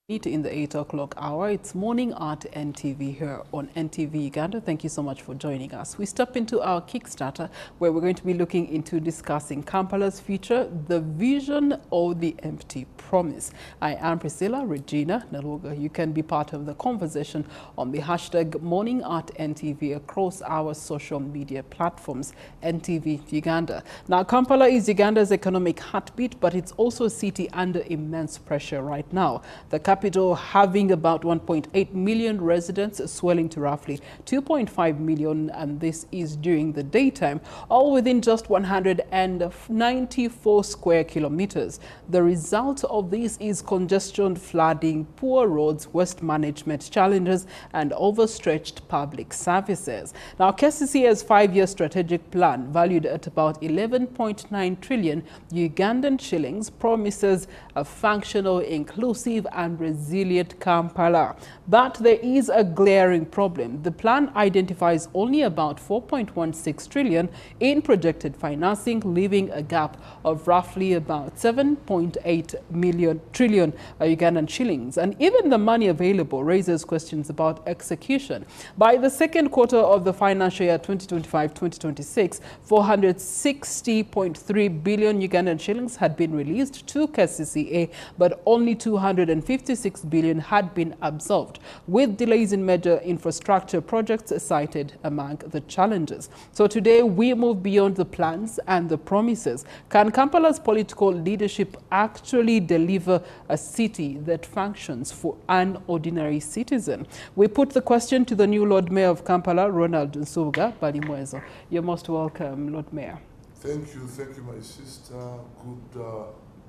In the 8 o'clock hour, it's Morning at NTV here on NTV Uganda. Thank you so much for joining us. We step into our Kickstarter, where we're going to be looking into discussing Kampala's future, the vision or the empty promise. I am Priscilla Regina Naluga. You can be part of the conversation on the hashtag Morning at NTV across our social media platforms, NTV Uganda. Now, Kampala is Uganda's economic heartbeat, but it's also a city under immense pressure right now. The capital having about 1.8 million residents, swelling to roughly 2.5 million, and this is during the daytime, all within just 194 square kilometers. The result of this is congestion, flooding, poor roads, waste management challenges, and overstretched public services. Now, KCCA's 5-year strategic plan, valued at about 11.9 trillion Ugandan shillings, promises a functional, inclusive, and resilient Kampala. But there is a glaring problem. The plan identifies only about 4.16 trillion in projected financing, leaving a gap of roughly about 7.8 trillion Ugandan shillings. And even the money available raises questions about execution. By the second quarter of the financial year 2025-2026, 460.3 billion Ugandan shillings had been released to KCCA, but only 256 billion had been absorbed, with delays in major infrastructure projects cited among the challenges. So today we move beyond the plans and the promises. Can Kampala's political leadership actually deliver a city that functions for an ordinary citizen? We put the question to the new Lord Mayor of Kampala, Ronald Nsubuga Balimwezo. You're most welcome, Lord Mayor. Thank you, my sister. Good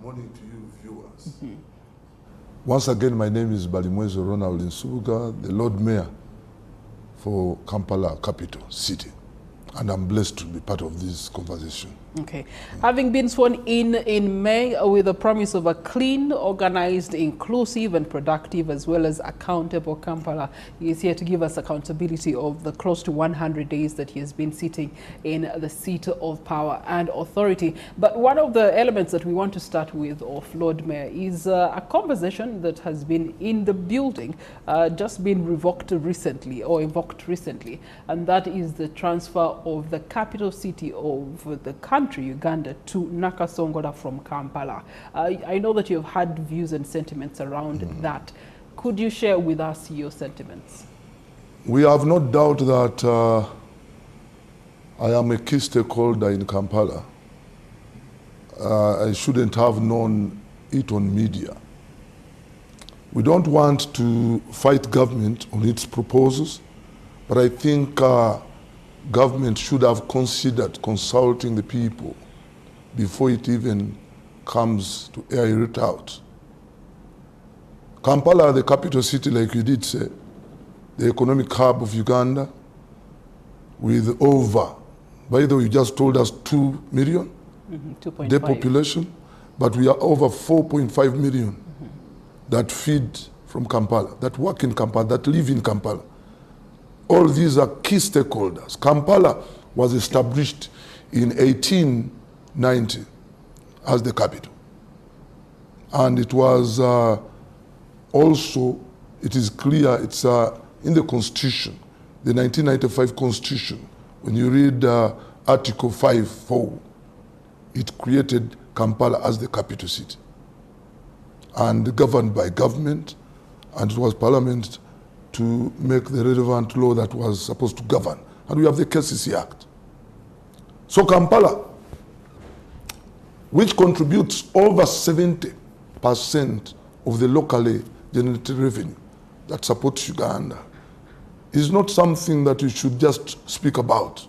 morning to you, viewers. Once again, my name is Balimwezo Ronald Nsubuga, the Lord Mayor for Kampala, capital city. And I'm blessed to be part of this conversation. Okay. Having been sworn in May with a promise of a clean, organized, inclusive, and productive, as well as accountable Kampala, he is here to give us accountability of the close to 100 days that he has been sitting in the seat of power and authority. But one of the elements that we want to start with of Lord Mayor is a conversation that has been in the building, just been invoked recently, and that is the transfer of the capital city of the country, Uganda, to Nakasongola from Kampala. I know that you've had views and sentiments around that. Could you share with us your sentiments? We have no doubt that I am a key stakeholder in Kampala. I shouldn't have known it on media. We don't want to fight government on its proposals, but I think government should have considered consulting the people before it even comes to air it out. Kampala, the capital city, like you did say, the economic hub of Uganda, with over, by the way, you just told us 2 million depopulation, but we are over 4.5 million that feed from Kampala, that work in Kampala, that live in Kampala. All these are key stakeholders. Kampala was established in 1890 as the capital. And it was also, it is clear, it's in the Constitution, the 1995 Constitution. When you read Article 5.4, it created Kampala as the capital city. And governed by government, and it was Parliament to make the relevant law that was supposed to govern. And we have the KCC Act. So Kampala, which contributes over 70% of the locally generated revenue that supports Uganda, is not something that you should just speak about.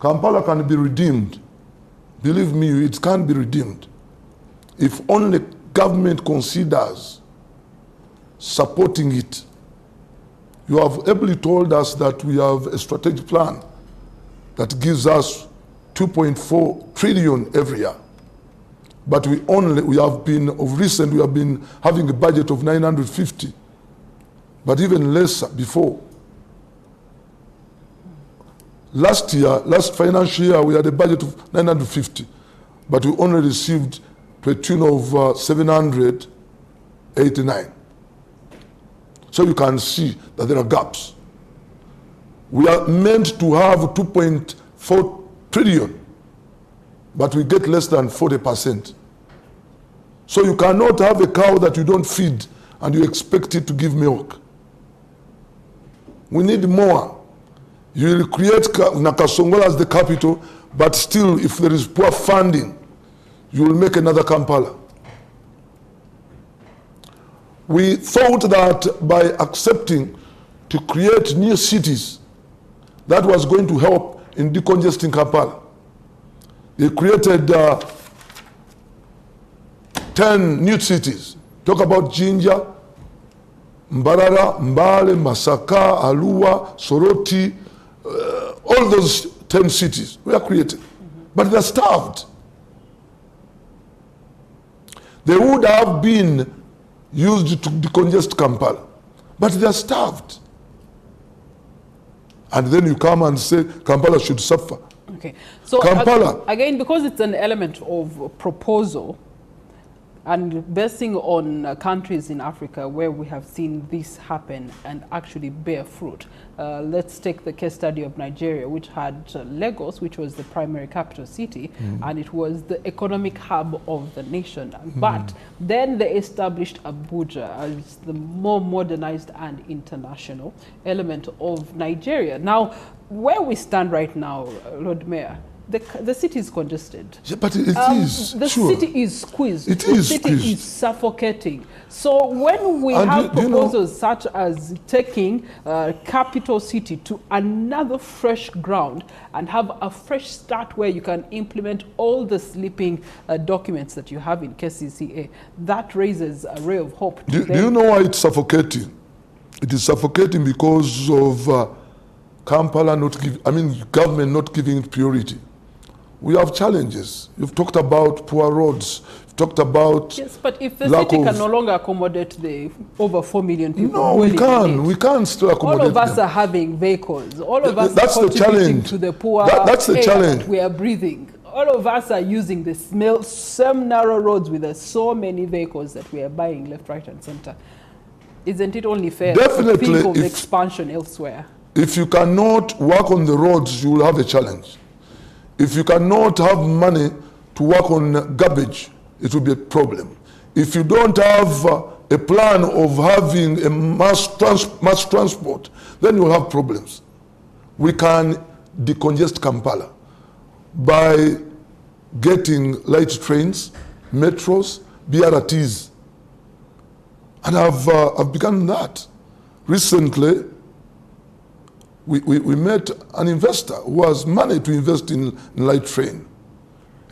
Kampala can be redeemed. Believe me, it can be redeemed. If only government considers supporting it. You have ably told us that we have a strategic plan that gives us 2.4 trillion every year. But we have been having a budget of 950, but even less before. Last financial year, we had a budget of 950, but we only received to a tune of 700 89. So you can see that there are gaps. We are meant to have 2.4 trillion, but we get less than 40%. So you cannot have a cow that you don't feed and you expect it to give milk. We need more. You will create Nakasongola as the capital, but still, if there is poor funding, you will make another Kampala. We thought that by accepting to create new cities, that was going to help in decongesting Kampala. They created 10 new cities. Talk about Jinja, Mbarara, Mbale, Masaka, Alua, Soroti, all those 10 cities were created. But they're starved. They would have been used to decongest Kampala, but they're starved. And then you come and say Kampala should suffer. Okay, so Kampala, again, because it's an element of proposal, and basing on countries in Africa where we have seen this happen and actually bear fruit. Let's take the case study of Nigeria, which had Lagos, which was the primary capital city, and it was the economic hub of the nation. But then they established Abuja as the more modernized and international element of Nigeria. Now, where we stand right now, Lord Mayor, the city is congested. Yeah, but it is. The sure. city is squeezed. It the is city squeezed. is suffocating. So when we have proposals such as taking capital city to another fresh ground and have a fresh start where you can implement all the sleeping documents that you have in KCCA, that raises a ray of hope. Do you know why it's suffocating? It is suffocating because of Kampala government not giving it priority. We have challenges. You've talked about poor roads. You've talked about yes, but if the city can no longer accommodate the over 4 million people, no, we can. We can still accommodate. All of us them. are having vehicles. All of us that's are the challenge. To the poor that's the air challenge. that we are breathing. All of us are using the same narrow roads with so many vehicles that we are buying left, right, and center. Isn't it only fair to think of expansion elsewhere? If you cannot work on the roads, you will have a challenge. If you cannot have money to work on garbage, it will be a problem. If you don't have a plan of having a mass transport, then you'll have problems. We can decongest Kampala by getting light trains, metros, BRTs. And I've begun that. Recently, we met an investor who has money to invest in light train.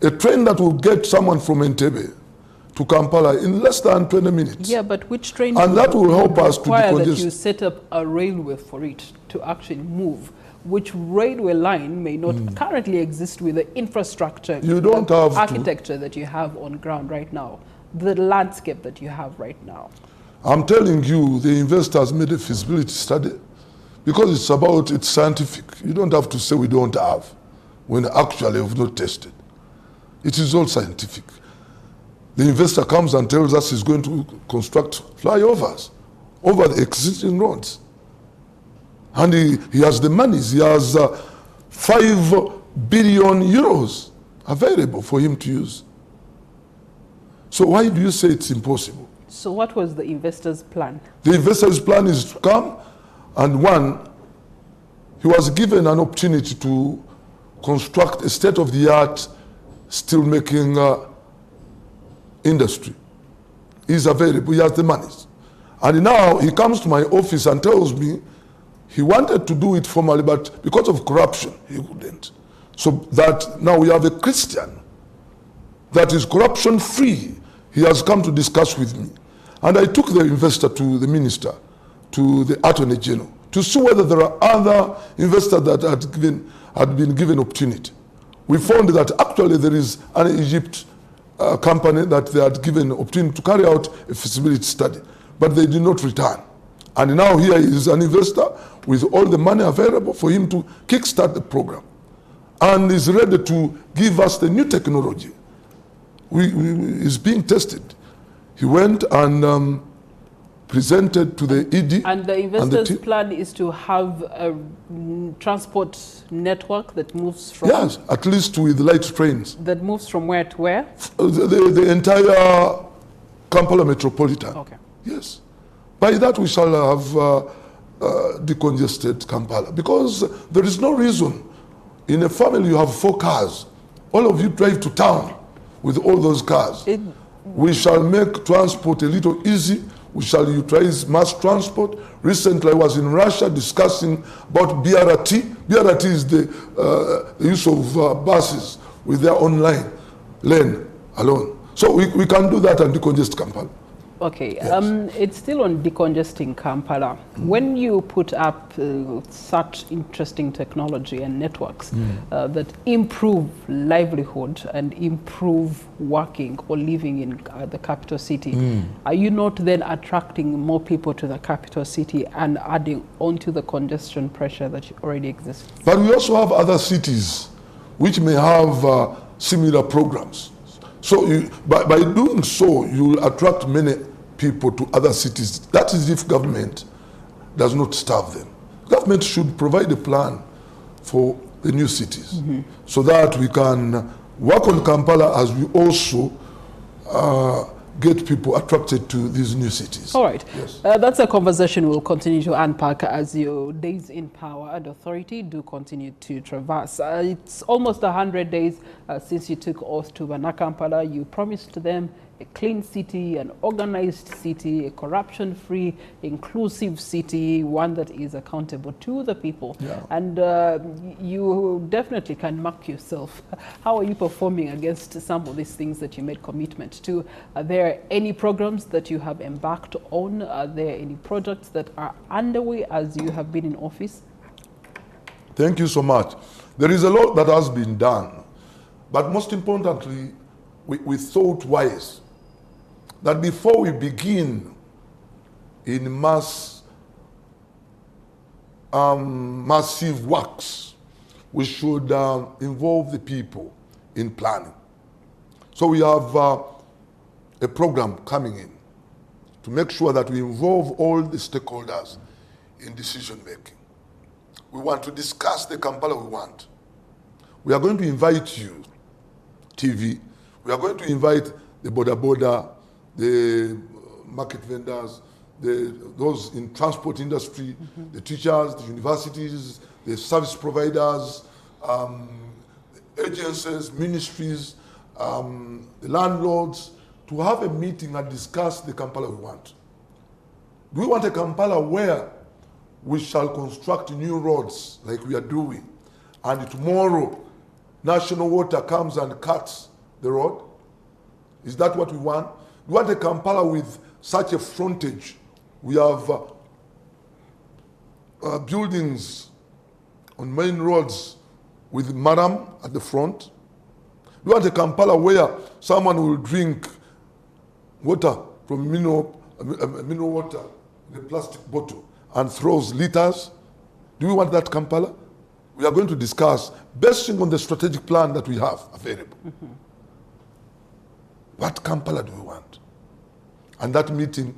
A train that will get someone from Entebbe to Kampala in less than 20 minutes. Yeah, but which train? And that will help us to decongest. That you set up a railway for it to actually move. Which railway line may not currently exist with the infrastructure, you don't have architecture that you have on ground right now, the landscape that you have right now. I'm telling you, the investors made a feasibility study. Because it's scientific. You don't have to say we don't have when actually we've not tested. It is all scientific. The investor comes and tells us he's going to construct flyovers over the existing roads. And he has the money. He has 5 billion euros available for him to use. So why do you say it's impossible? So what was the investor's plan? The investor's plan is to come. And one, he was given an opportunity to construct a state-of-the-art steel-making industry. He's available, he has the money. And now he comes to my office and tells me he wanted to do it formally, but because of corruption, he couldn't. So that now we have a Christian that is corruption-free. He has come to discuss with me. And I took the investor to the minister, to the Attorney General, to see whether there are other investors that had been given opportunity. We found that actually there is an Egypt company that they had given opportunity to carry out a feasibility study, but they did not return. And now here is an investor with all the money available for him to kickstart the program, and is ready to give us the new technology. Is being tested. He went and presented to the ED. And the investors' plan is to have a transport network that moves from... Yes, at least with light trains. That moves from where to where? The entire Kampala metropolitan. Okay. Yes. By that we shall have decongested Kampala, because there is no reason. In a family you have 4 cars. All of you drive to town with all those cars. We shall make transport a little easy. We shall utilize mass transport. Recently I was in Russia discussing about BRT. BRT is the use of buses with their own lane alone. So we can do that and decongest Kampala. Okay, yes. It's still on decongesting Kampala. When you put up such interesting technology and networks that improve livelihood and improve working or living in the capital city, are you not then attracting more people to the capital city and adding onto the congestion pressure that already exists? But we also have other cities which may have similar programs. So by doing so, you will attract many people to other cities. That is if government does not starve them. Government should provide a plan for the new cities so that we can work on Kampala as we also get people attracted to these new cities. All right. Yes. That's a conversation we'll continue to unpack as your days in power and authority do continue to traverse. It's almost 100 days since you took oath to Kampala. You promised them a clean city, an organized city, a corruption-free, inclusive city, one that is accountable to the people. Yeah. And you definitely can mark yourself. How are you performing against some of these things that you made commitment to? Are there any programs that you have embarked on? Are there any projects that are underway as you have been in office? Thank you so much. There is a lot that has been done. But most importantly, we thought wise that before we begin in massive works, we should involve the people in planning. So we have a program coming in to make sure that we involve all the stakeholders in decision making. We want to discuss the Kampala we want. We are going to invite you, TV. We are going to invite the boda, the market vendors, those in transport industry, the teachers, the universities, the service providers, agencies, ministries, the landlords, to have a meeting and discuss the Kampala we want. Do we want a Kampala where we shall construct new roads like we are doing, and tomorrow National Water comes and cuts the road? Is that what we want? We want a Kampala with such a frontage. We have buildings on main roads with Madam at the front. We want a Kampala where someone will drink water from mineral water in a plastic bottle and throws liters. Do we want that Kampala? We are going to discuss, basing on the strategic plan that we have available. What Kampala do we want? And that meeting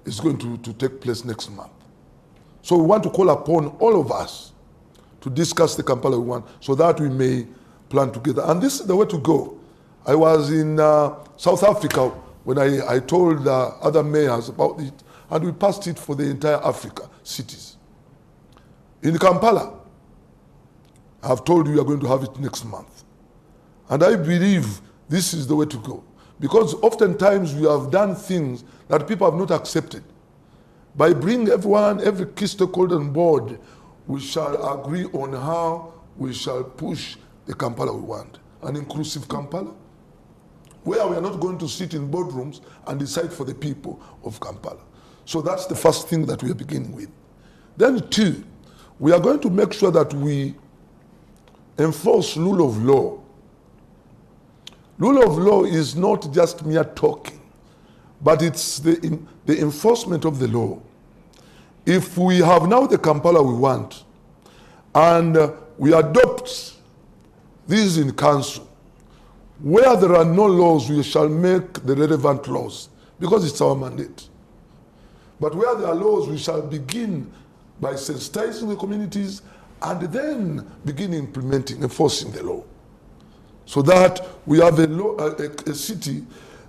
is going to take place next month. So we want to call upon all of us to discuss the Kampala we want so that we may plan together. And this is the way to go. I was in South Africa when I told other mayors about it, and we passed it for the entire Africa cities. In Kampala, I've told you we are going to have it next month. And I believe this is the way to go. Because oftentimes we have done things that people have not accepted. By bringing everyone, every key stakeholder on board, we shall agree on how we shall push the Kampala we want. An inclusive Kampala, where we are not going to sit in boardrooms and decide for the people of Kampala. So that's the first thing that we are beginning with. Then 2, we are going to make sure that we enforce rule of law. Rule of law is not just mere talking, but it's the enforcement of the law. If we have now the Kampala we want, and we adopt these in council, where there are no laws, we shall make the relevant laws, because it's our mandate. But where there are laws, we shall begin by sensitizing the communities and then begin implementing, enforcing the law. So that we have a city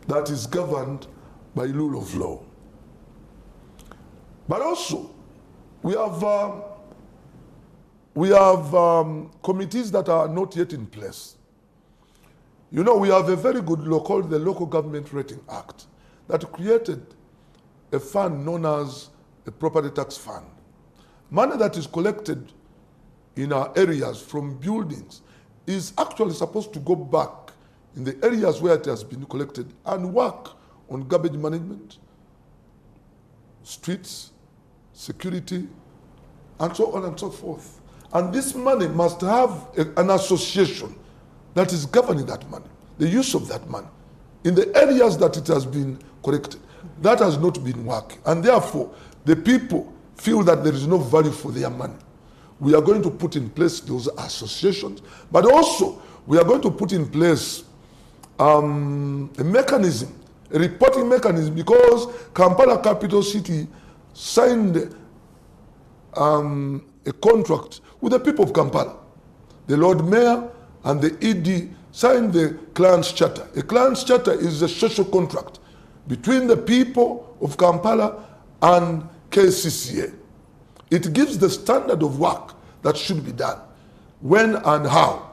that is governed by rule of law. But also, we have committees that are not yet in place. You know, we have a very good law called the Local Government Rating Act that created a fund known as a property tax fund. Money that is collected in our areas from buildings is actually supposed to go back in the areas where it has been collected and work on garbage management, streets, security, and so on and so forth. And this money must have an association that is governing that money, the use of that money, in the areas that it has been collected. That has not been working. And therefore, the people feel that there is no value for their money. We are going to put in place those associations, but also we are going to put in place a mechanism, a reporting mechanism, because Kampala, capital city, signed a contract with the people of Kampala. The Lord Mayor and the ED signed the Client's Charter. A Client's Charter is a social contract between the people of Kampala and KCCA. It gives the standard of work that should be done, when and how.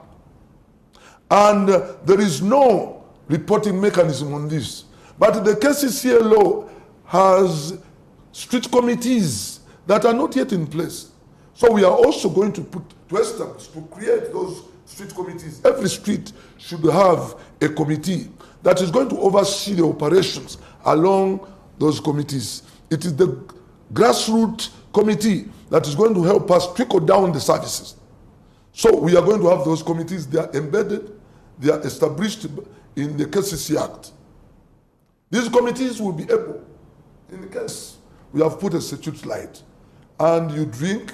And there is no reporting mechanism on this. But the KCCA law has street committees that are not yet in place. So we are also going to create those street committees. Every street should have a committee that is going to oversee the operations along those committees. It is the grassroots committee that is going to help us trickle down the services. So we are going to have those committees. They are embedded, they are established in the KCC Act. These committees will be able, in the case we have put a statute light, and you drink,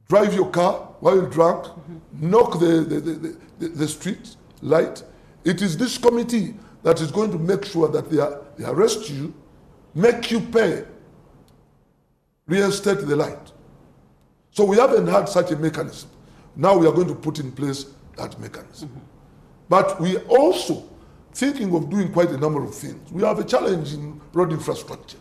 drive your car while you're drunk, knock the street light. It is this committee that is going to make sure that they arrest you, make you pay, reinstate the light. So we haven't had such a mechanism. Now we are going to put in place that mechanism. But we are also thinking of doing quite a number of things. We have a challenge in road infrastructure.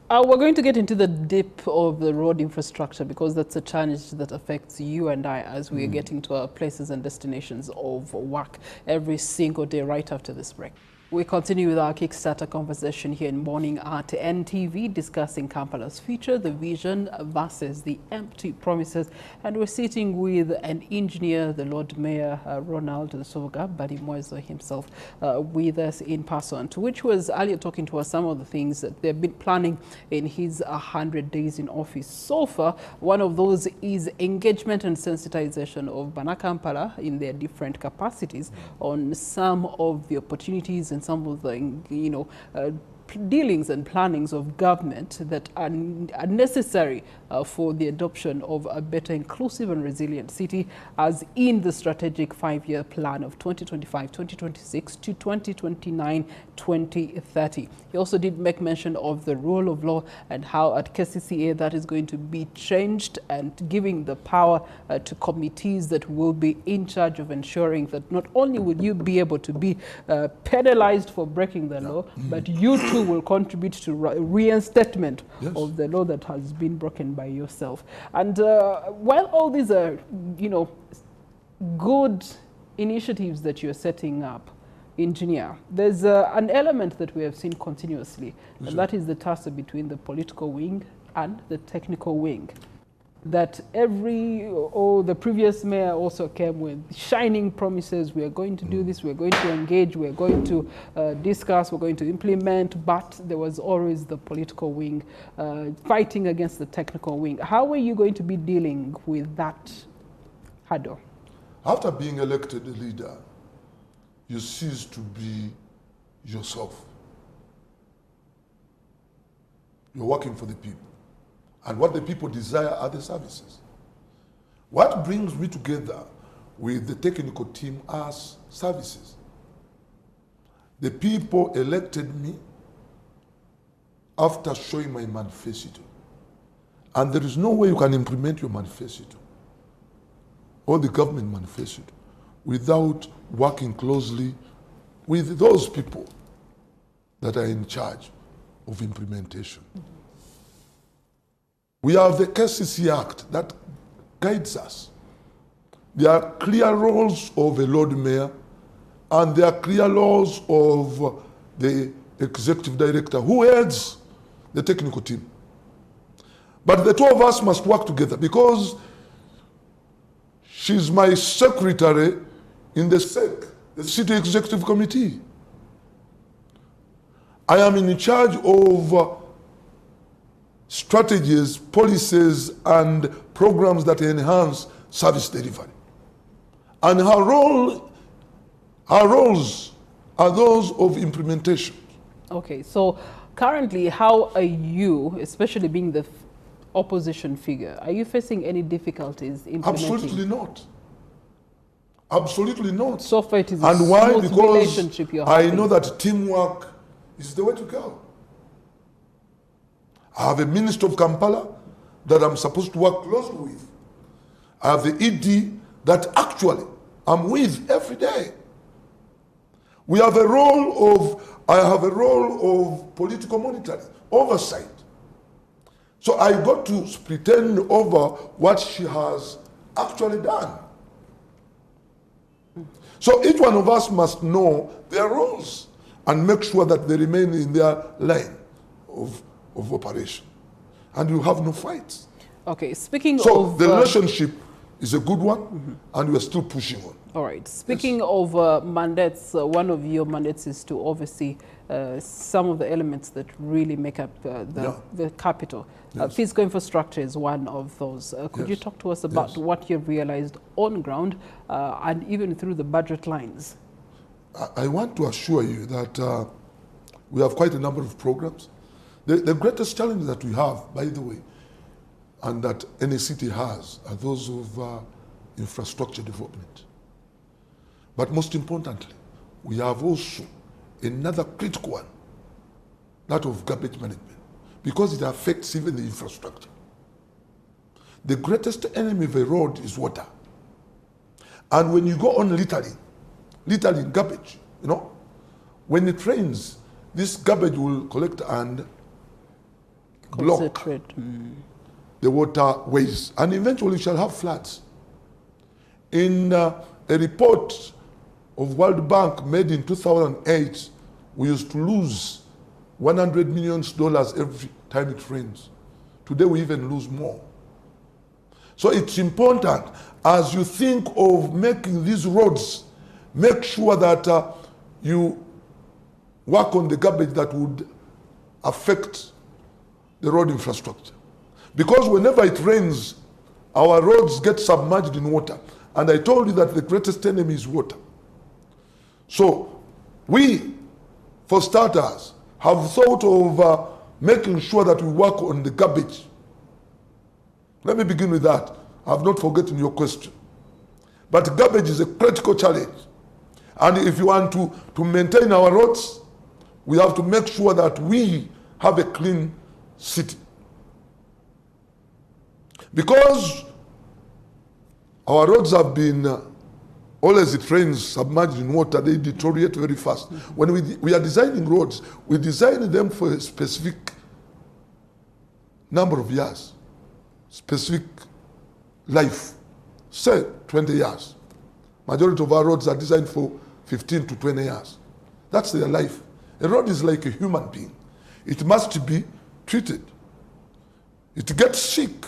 We're going to get into the dip of the road infrastructure, because that's a challenge that affects you and I as we are getting to our places and destinations of work every single day right after this break. We continue with our Kickstarter conversation here in Morning at NTV, discussing Kampala's future, the vision versus the empty promises. And we're sitting with an engineer, the Lord Mayor Ronald Nsubuga Balimwezo himself, with us in person, to which was earlier talking to us some of the things that they've been planning in his 100 days in office. So far, one of those is engagement and sensitization of Bana Kampala in their different capacities on some of the opportunities and some of the, dealings and plannings of government that are necessary for the adoption of a better inclusive and resilient city, as in the strategic 5-year plan of 2025-2026 to 2029-2030. He also did make mention of the rule of law and how at KCCA that is going to be changed, and giving the power to committees that will be in charge of ensuring that not only will you be able to be penalized for breaking the law, but you too will contribute to reinstatement of the law that has been broken by yourself. And while all these are, good initiatives that you're setting up, engineer, there's an element that we have seen continuously, and that is the tussle between the political wing and the technical wing. That the previous mayor also came with shining promises. We are going to do this, we're going to engage, we're going to discuss, we're going to implement, but there was always the political wing fighting against the technical wing. How are you going to be dealing with that hurdle? After being elected a leader, you cease to be yourself. You're working for the people. And what the people desire are the services. What brings me together with the technical team as services. The people elected me after showing my manifesto. And there is no way you can implement your manifesto or the government manifesto without working closely with those people that are in charge of implementation. We have the KCC Act that guides us. There are clear roles of a Lord Mayor, and there are clear laws of the executive director who heads the technical team. But the two of us must work together because she's my secretary in the SEC, the City Executive Committee. I am in charge of strategies, policies, and programs that enhance service delivery. And her roles are those of implementation. Okay, so currently, how are you, especially being the opposition figure, are you facing any difficulties implementing? Absolutely not. Absolutely not. So far it is and a why? smooth Because relationship you're having. I know that teamwork is the way to go. I have a minister of Kampala that I'm supposed to work closely with. I have the ED that actually I'm with every day. I have a role of political monitoring, oversight. So I got to pretend over what she has actually done. So each one of us must know their roles and make sure that they remain in their line of operation. And you have no fights. Okay, speaking of... So the relationship is a good one, and we're still pushing on. All right. Speaking of mandates, one of your mandates is to oversee some of the elements that really make up the capital. Yes. Physical infrastructure is one of those. Could you talk to us about what you've realized on ground and even through the budget lines? I want to assure you that we have quite a number of programs. The greatest challenge that we have, by the way, and that any city has, are those of infrastructure development. But most importantly, we have also another critical one, that of garbage management, because it affects even the infrastructure. The greatest enemy of a road is water. And when you go on littering garbage, when it rains, this garbage will collect and block the waterways, and eventually you shall have floods. In a report of World Bank made in 2008, we used to lose $100 million every time it rains. Today we even lose more. So it's important, as you think of making these roads, make sure that you work on the garbage that would affect the road infrastructure. Because whenever it rains, our roads get submerged in water. And I told you that the greatest enemy is water. So we, for starters, have thought of making sure that we work on the garbage. Let me begin with that. I've not forgotten your question. But garbage is a critical challenge. And if you want to maintain our roads, we have to make sure that we have a clean city. Because our roads have been, always it rains, submerged in water, they deteriorate very fast. When we are designing roads, we design them for a specific number of years, specific life, say 20 years. Majority of our roads are designed for 15 to 20 years. That's their life. A road is like a human being. It must be treated. It gets sick.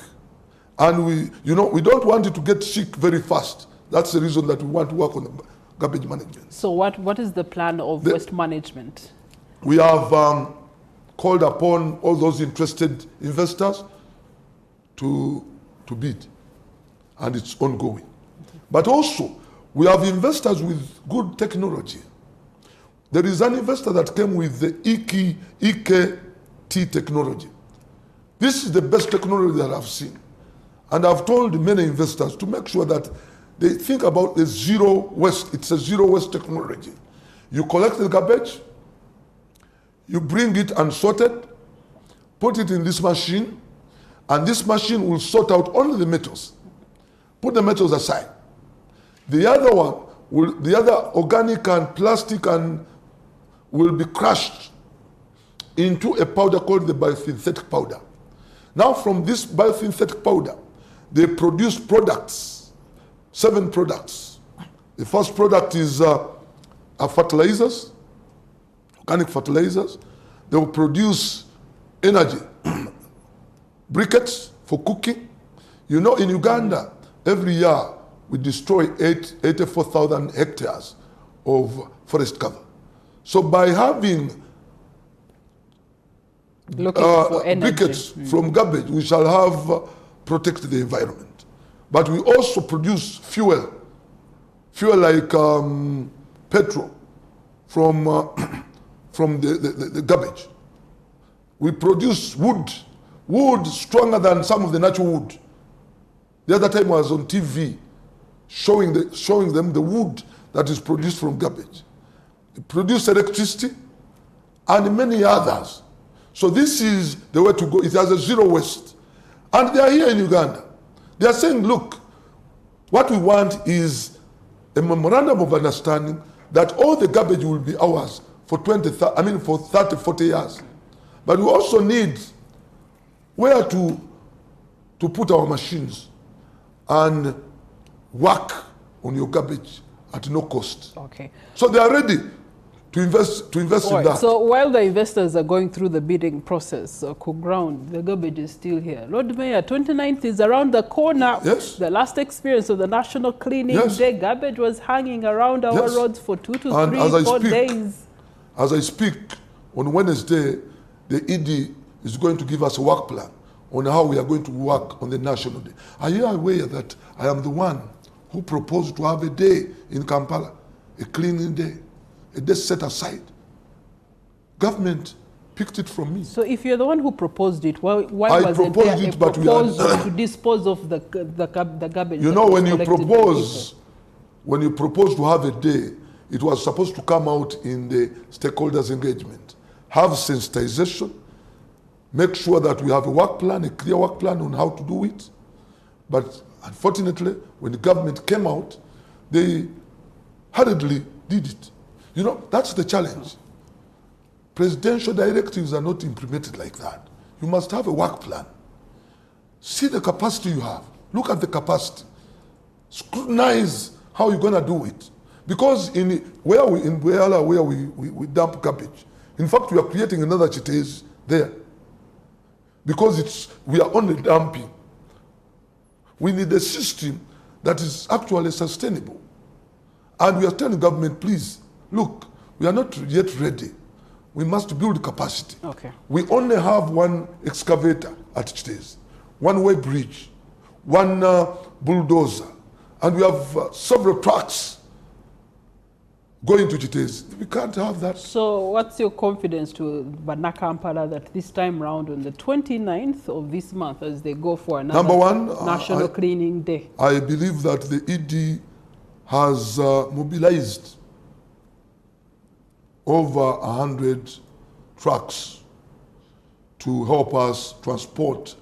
And we don't want it to get sick very fast. That's the reason that we want to work on the garbage management. So what is the plan of waste management? We have called upon all those interested investors to bid, and it's ongoing. But also, we have investors with good technology. There is an investor that came with the EKT technology. This is the best technology that I've seen. And I've told many investors to make sure that they think about the zero waste. It's a zero waste technology. You collect the garbage, you bring it unsorted, put it in this machine, and this machine will sort out only the metals. Put the metals aside. The other one, the other organic and plastic will be crushed into a powder called the biosynthetic powder. Now from this biosynthetic powder, they produce products, 7 products. The first product is fertilizers, organic fertilizers. They will produce energy, briquettes for cooking. You know, in Uganda, every year we destroy 84,000 hectares of forest cover. So by having briquettes from garbage, we shall have protect the environment. But we also produce fuel like petrol from the garbage. We produce wood stronger than some of the natural wood. The other time I was on TV showing them the wood that is produced from garbage. It produces electricity and many others. So this is the way to go. It has a zero waste. And they are here in Uganda. They are saying, look, what we want is a memorandum of understanding that all the garbage will be ours for 30, 40 years. But we also need where to put our machines and work on your garbage at no cost. Okay. So they are ready to invest in that. So while the investors are going through the bidding process, ground, the garbage is still here. Lord Mayor, 29th is around the corner. Yes. The last experience of the National Cleaning Day, garbage was hanging around our roads for 2 to 4 days. As I speak, on Wednesday, the ED is going to give us a work plan on how we are going to work on the National Day. Are you aware that I am the one who proposed to have a day in Kampala, a cleaning day? A day set aside. Government picked it from me. So if you're the one who proposed it, why was it there a proposal to dispose of the garbage? You know, when you propose to have a day, it was supposed to come out in the stakeholders' engagement. Have sensitization, make sure that we have a work plan, a clear work plan on how to do it. But unfortunately, when the government came out, they hurriedly did it. You know, that's the challenge. Presidential directives are not implemented like that. You must have a work plan. See the capacity you have. Look at the capacity. Scrutinize how you're going to do it. Because in Bweyala, where we dump garbage, in fact, we are creating another Chitez there. Because we are only dumping. We need a system that is actually sustainable. And we are telling government, please, look, we are not yet ready. We must build capacity. Okay. We only have one excavator at Chitez, one-way bridge, one bulldozer, and we have several trucks going to Chitez. We can't have that. So what's your confidence to Kampala that this time round on the 29th of this month, as they go for another National Cleaning Day? I believe that the ED has mobilized over 100 trucks to help us transport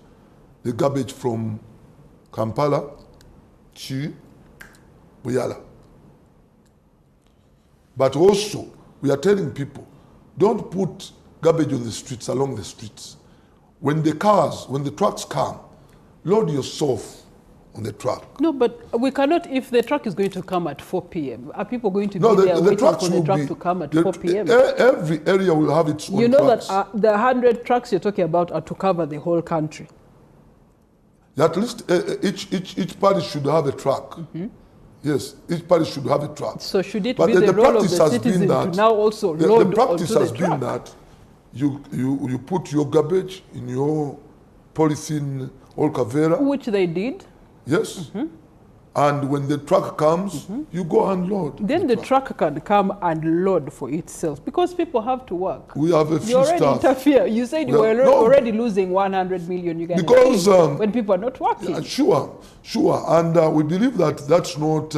the garbage from Kampala to Bweyala. But also, we are telling people, don't put garbage on the streets, along the streets. When the trucks come, load yourself on the truck. No, but we cannot, if the truck is going to come at 4 p.m., are people going to be there waiting for the truck to come at 4 p.m.? Every area will have its own trucks. You know that the 100 trucks you're talking about are to cover the whole country. At least each parish should have a truck. Mm-hmm. Yes, each parish should have a truck. So should it be the role of the citizen to now also load the practice onto has the been truck? that you put your garbage in your polythene or kavera. Which they did. Yes. Mm-hmm. And when the truck comes, you go and load. Then the truck can come and load for itself because people have to work. We have a few You already staff. Interfere. You said you were already losing 100 million Uganda because when people are not working. Yeah, sure. And we believe that that's not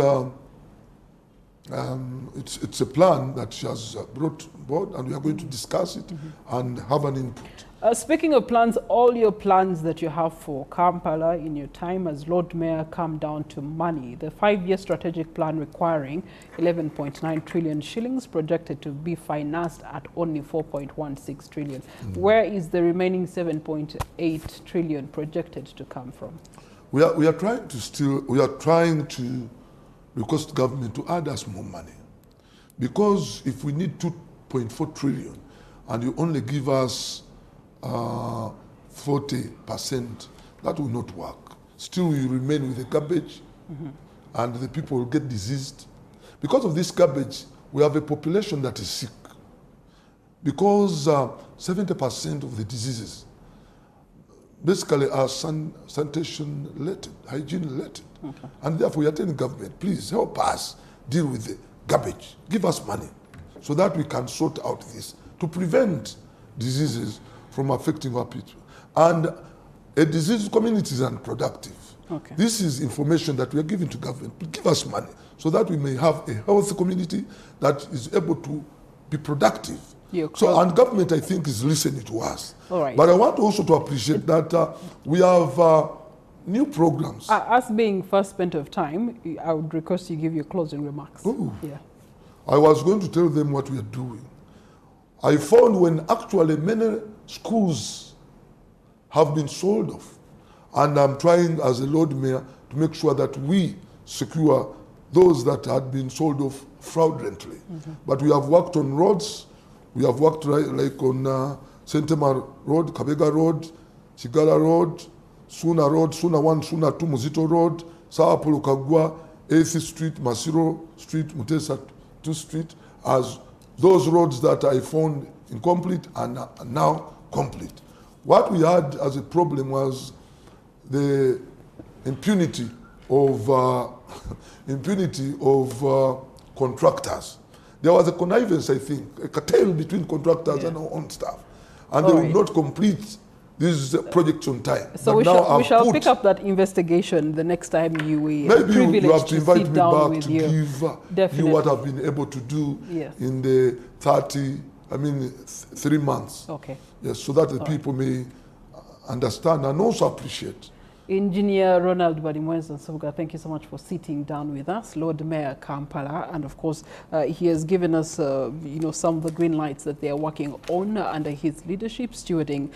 It's a plan that she has brought board, and we are going to discuss it and have an input. Speaking of plans, all your plans that you have for Kampala in your time as Lord Mayor come down to money. The 5-year strategic plan requiring 11.9 trillion shillings projected to be financed at only 4.16 trillion. Where is the remaining 7.8 trillion projected to come from? We are trying to request government to add us more money, because if we need 2.4 trillion and you only give us 40%, that will not work. Still, we remain with the garbage, and the people will get diseased. Because of this garbage, we have a population that is sick, because 70% of the diseases basically are sanitation related, hygiene related. And therefore, we are telling government, please help us deal with the garbage. Give us money so that we can sort out this to prevent diseases from affecting our people. And a diseased community is unproductive. This is information that we are giving to government. Give us money so that we may have a healthy community that is able to be productive. And government, I think, is listening to us. But I want also to appreciate that we have new programs. Us being first spent of time, I would request you give your closing remarks. I was going to tell them what we are doing. I found when actually many schools have been sold off, and I'm trying as a Lord Mayor to make sure that we secure those that had been sold off fraudulently. But we have worked on roads. We have worked like on Sentema Road, Kabega Road, Chigala Road, Suna Road, Suna 1, Suna 2, Muzito Road, Sawa Polokagwa, 8th Street, Masiro Street, Mutesa 2 Street, as those roads that I found incomplete and now complete. What we had as a problem was the impunity of contractors. There was a connivance, I think, a cartel between contractors and our own staff. And they will not complete these projects on time. So we shall pick up that investigation the next time you will. Maybe you have to invite me back to give you what I've been able to do in the 3 months. Yes, so that the people may understand and also appreciate. Engineer Ronald Nsubuga, thank you so much for sitting down with us, Lord Mayor Kampala, and of course he has given us some of the green lights that they are working on under his leadership, stewarding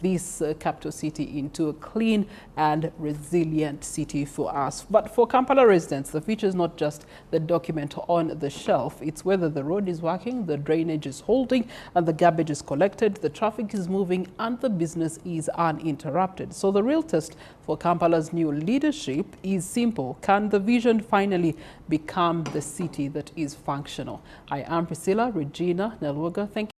this capital city into a clean and resilient city for us. But for Kampala residents, the future is not just the document on the shelf. It's whether the road is working, the drainage is holding, and the garbage is collected, the traffic is moving, and the business is uninterrupted. So the real test for Kampala's new leadership is simple. Can the vision finally become the city that is functional? I am Priscilla Regina Nelwoga. Thank you.